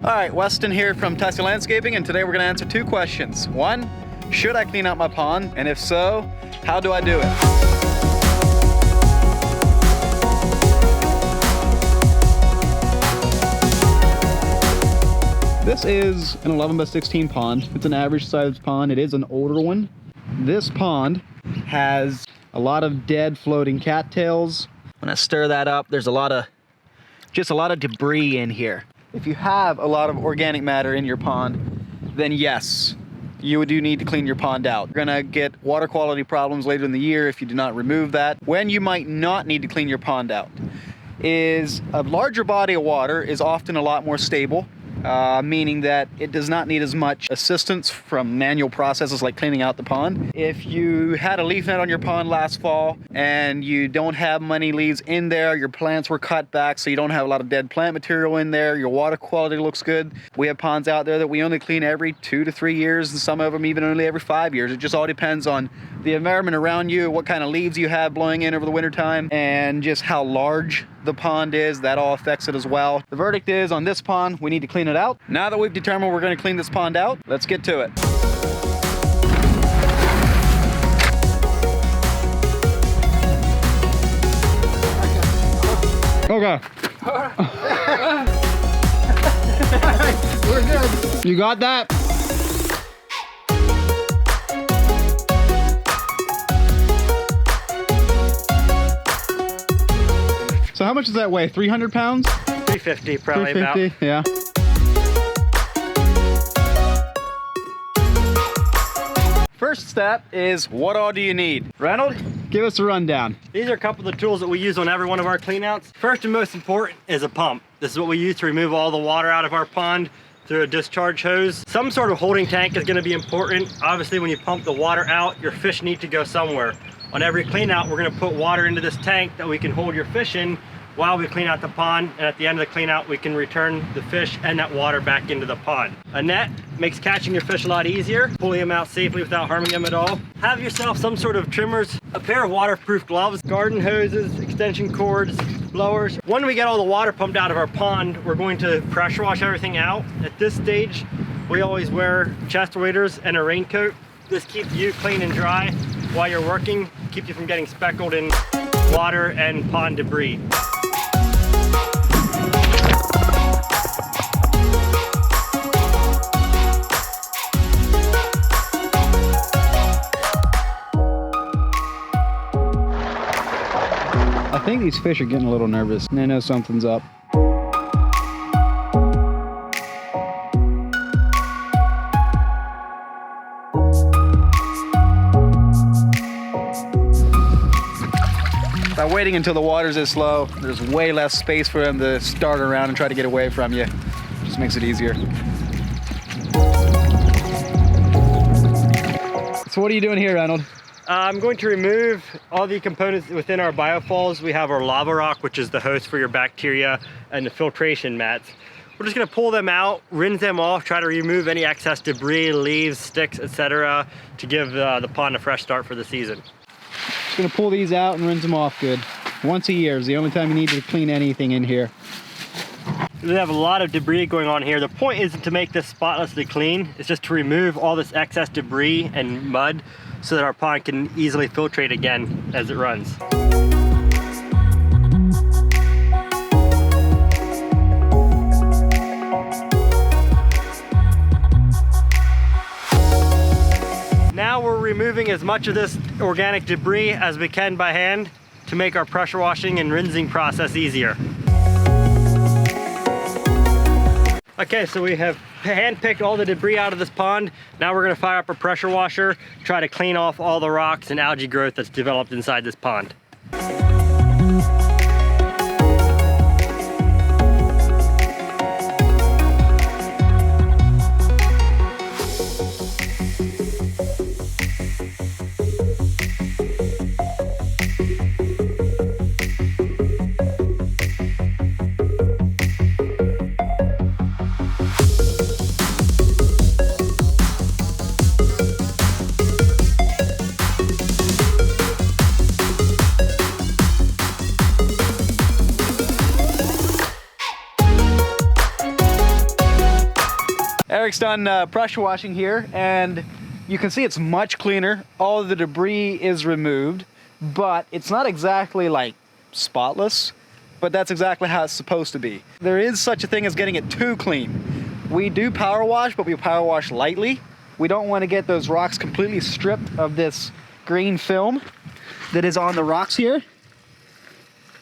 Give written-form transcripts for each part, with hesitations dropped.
All right, Weston here from Tussey Landscaping, and today we're gonna answer two questions. One, should I clean out my pond? And if so, how do I do it? This is an 11 by 16 pond. It's an average sized pond. It is an older one. This pond has a lot of dead floating cattails. When I stir that up, there's just a lot of debris in here. If you have a lot of organic matter in your pond, then yes, you do need to clean your pond out. You're gonna get water quality problems later in the year if you do not remove that. When you might not need to clean your pond out is a larger body of water is often a lot more stable, meaning that it does not need as much assistance from manual processes like cleaning out the pond. If you had a leaf net on your pond last fall and you don't have many leaves in there, your plants were cut back so you don't have a lot of dead plant material in there, your water quality looks good. We have ponds out there that we only clean every 2 to 3 years, and some of them even only every 5 years. It just all depends on the environment around you, what kind of leaves you have blowing in over the winter time, and just how large the pond is. That all affects it as well. The verdict is on this pond, we need to clean it out. Now that we've determined we're going to clean this pond out, let's get to it. Okay. We're good. You got that? So how much does that weigh? 300 pounds? 350 probably 350, about. Yeah. First step is, what all do you need? Reynolds, give us a rundown. These are a couple of the tools that we use on every one of our cleanouts. First and most important is a pump. This is what we use to remove all the water out of our pond through a discharge hose. Some sort of holding tank is going to be important. Obviously, when you pump the water out, your fish need to go somewhere. On every cleanout, we're going to put water into this tank that we can hold your fish in while we clean out the pond, and at the end of the cleanout, we can return the fish and that water back into the pond. A net makes catching your fish a lot easier, pulling them out safely without harming them at all. Have yourself some sort of trimmers, a pair of waterproof gloves, garden hoses, extension cords, blowers. When we get all the water pumped out of our pond, we're going to pressure wash everything out. At this stage, we always wear chest waders and a raincoat. This keeps you clean and dry while you're working, keeps you from getting speckled in water and pond debris. I think these fish are getting a little nervous and they know something's up. By waiting until the water's this low, there's way less space for them to start around and try to get away from you. Just makes it easier. So what are you doing here, Reynolds? I'm going to remove all the components within our biofalls. We have our lava rock, which is the host for your bacteria, and the filtration mats. We're just gonna pull them out, rinse them off, try to remove any excess debris, leaves, sticks, etc., to give the pond a fresh start for the season. Just gonna pull these out and rinse them off good. Once a year is the only time you need to clean anything in here. We have a lot of debris going on here. The point isn't to make this spotlessly clean, it's just to remove all this excess debris and mud so that our pond can easily filtrate again as it runs. Now we're removing as much of this organic debris as we can by hand to make our pressure washing and rinsing process easier. Okay, so we have hand-picked all the debris out of this pond. Now we're gonna fire up a pressure washer, try to clean off all the rocks and algae growth that's developed inside this pond. Eric's done pressure washing here, and you can see it's much cleaner. All of the debris is removed, but it's not exactly like spotless, but that's exactly how it's supposed to be. There is such a thing as getting it too clean. We do power wash, but we power wash lightly. We don't want to get those rocks completely stripped of this green film that is on the rocks here.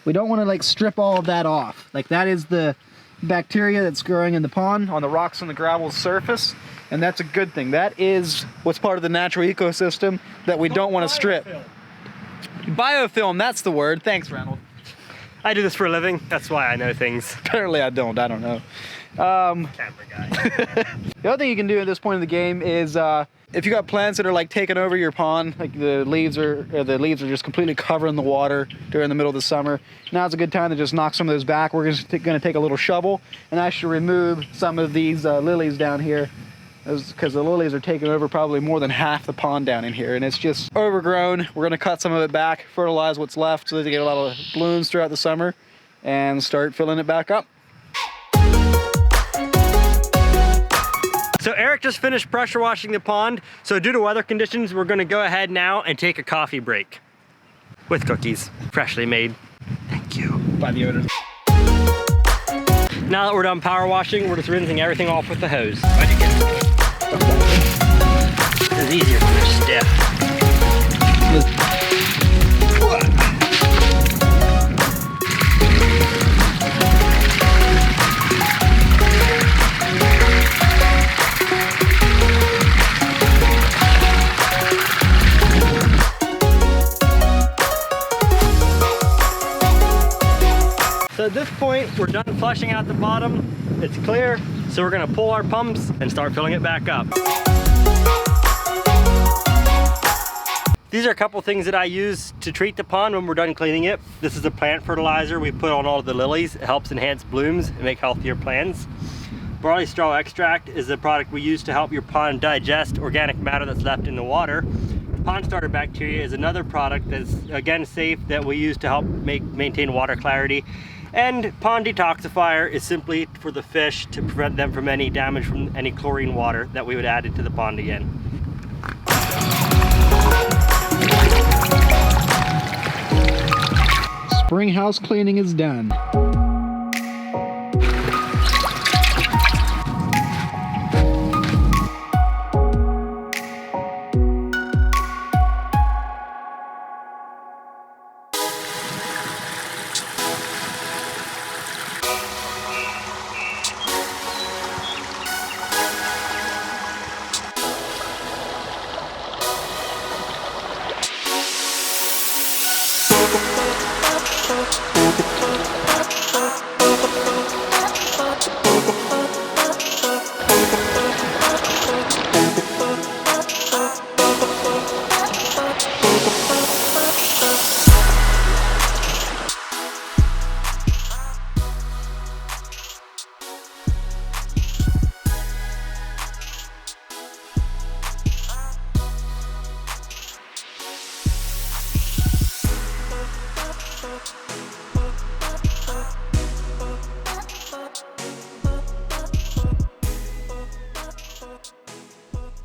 We don't want to like strip all of that off. Like that is the bacteria that's growing in the pond on the rocks and the gravel surface, and that's a good thing. That is what's part of the natural ecosystem that we don't want to strip. Biofilm, that's the word. Thanks, Reynold. I do this for a living. That's why I know things. Apparently I don't know. Camera guy. The other thing you can do at this point in the game is if you got plants that are like taking over your pond, like the leaves are just completely covering the water during the middle of the summer, now's a good time to just knock some of those back. We're just going to take a little shovel and actually remove some of these lilies down here, because the lilies are taking over probably more than half the pond down in here, and it's just overgrown. We're going to cut some of it back, fertilize what's left so that they get a lot of blooms throughout the summer, and start filling it back up. So Eric just finished pressure washing the pond. So due to weather conditions, we're gonna go ahead now and take a coffee break with cookies, freshly made. Thank you. By the owners. Now that we're done power washing, we're just rinsing everything off with the hose. Why'd you get it? This is easier when they're stiff. So at this point, we're done flushing out the bottom. It's clear, so we're gonna pull our pumps and start filling it back up. These are a couple things that I use to treat the pond when we're done cleaning it. This is a plant fertilizer we put on all of the lilies. It helps enhance blooms and make healthier plants. Barley straw extract is the product we use to help your pond digest organic matter that's left in the water. Pond starter bacteria is another product that's again safe that we use to help maintain water clarity. And pond detoxifier is simply for the fish to prevent them from any damage from any chlorine water that we would add into the pond again. Spring house cleaning is done.